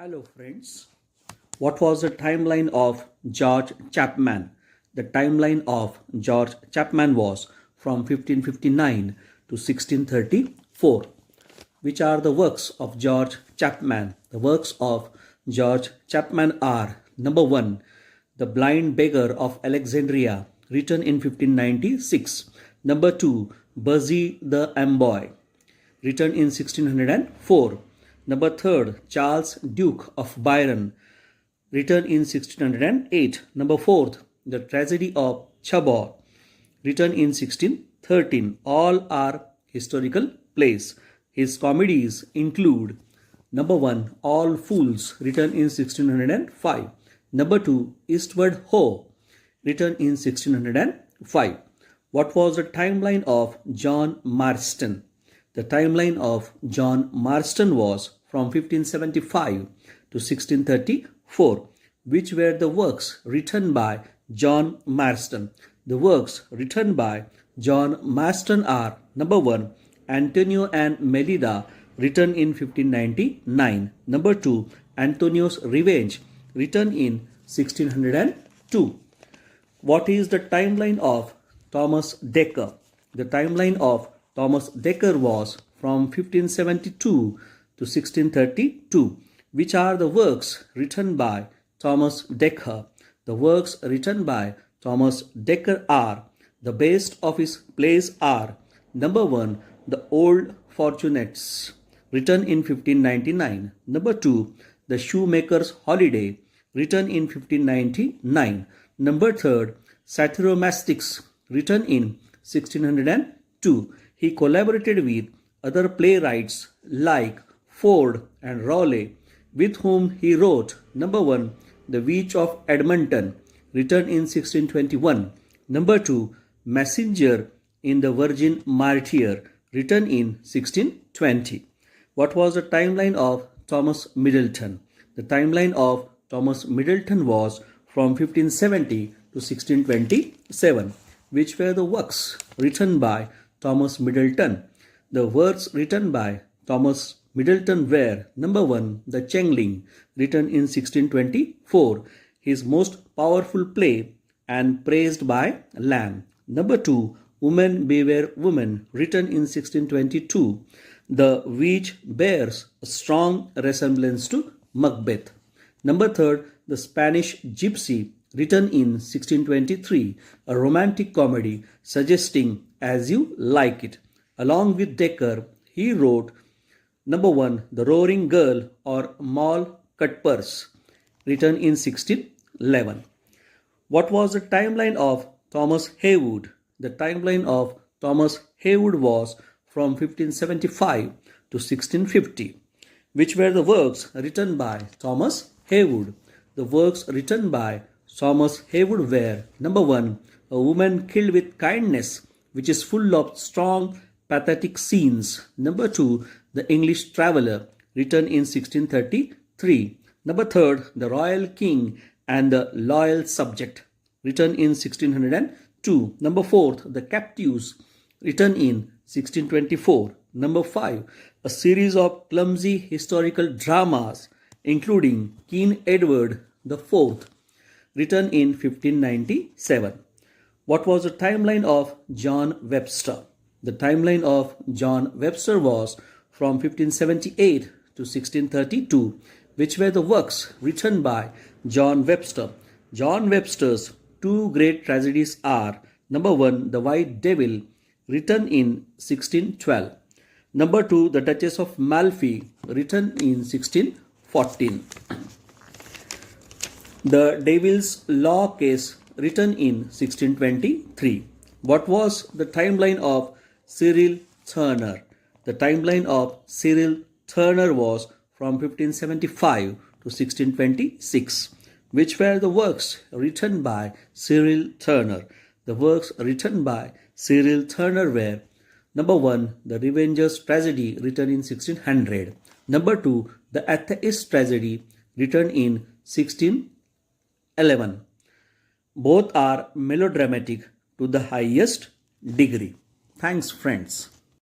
Hello, friends. What was the timeline of George Chapman? The timeline of George Chapman was from 1559 to 1634. Which are the works of George Chapman? The works of George Chapman are: number 1, The Blind Beggar of Alexandria, written in 1596. Number 2, Buzzy the Amboy, written in 1604. Number 3, Charles Duke of Byron, written in 1608. Number 4, The Tragedy of Chabot, written in 1613. All are historical plays. His comedies include: number 1, All Fools, written in 1605. Number 2, Eastward Ho, written in 1605. What was the timeline of John Marston? The timeline of John Marston was from 1575 to 1634. Which were the works written by John Marston? The works written by John Marston are: number 1, Antonio and Melida, written in 1599. Number 2, Antonio's Revenge, written in 1602. What is the timeline of Thomas Dekker? The timeline of Thomas Dekker was from 1572 to 1632. Which are the works written by Thomas Dekker? The works written by Thomas Dekker are: the best of his plays are: number 1, The Old Fortunates, written in 1599. Number 2, The Shoemaker's Holiday, written in 1599. Number 3, Satyromastics, written in 1602. He collaborated with other playwrights like Ford and Rowley, with whom he wrote: number 1, The Witch of Edmonton, written in 1621. Number 2, Messenger in the Virgin Martyr, written in 1620. What was the timeline of Thomas Middleton? The timeline of Thomas Middleton was from 1570 to 1627. Which were the works written by Thomas Middleton? The works written by Thomas Middleton were: number 1, The Changeling, written in 1624, his most powerful play and praised by Lamb. Number 2, Woman Beware Woman, written in 1622. The Witch bears a strong resemblance to Macbeth. Number 3, The Spanish Gypsy, written in 1623, a romantic comedy suggesting As You Like It. Along with Dekker, he wrote: number 1, The Roaring Girl or Moll Cutpurse, written in 1611. What was the timeline of Thomas Heywood? The timeline of Thomas Heywood was from 1575 to 1650. Which were the works written by Thomas Heywood? The works written by Thomas Heywood were: number 1, A Woman Killed with Kindness, which is full of strong, pathetic scenes. Number 2, The English Traveller, written in 1633. Number 3, The Royal King and the Loyal Subject, written in 1602. Number 4, The Captives, written in 1624. Number 5, a series of clumsy historical dramas, including King Edward IV, written in 1597. What was the timeline of John Webster? The timeline of John Webster was from 1578 to 1632. Which were the works written by John Webster? John Webster's two great tragedies are: number 1, The White Devil, written in 1612. Number 2, The Duchess of Malfi, written in 1614. The Devil's Law Case, written in 1623. What was the timeline of Cyril Turner? The timeline of Cyril Turner was from 1575 to 1626. Which were the works written by Cyril Turner? The works written by Cyril Turner were: number 1, The Revenger's Tragedy, written in 1600. Number 2, The Atheist Tragedy, written in 1611. Both are melodramatic to the highest degree. Thanks, friends.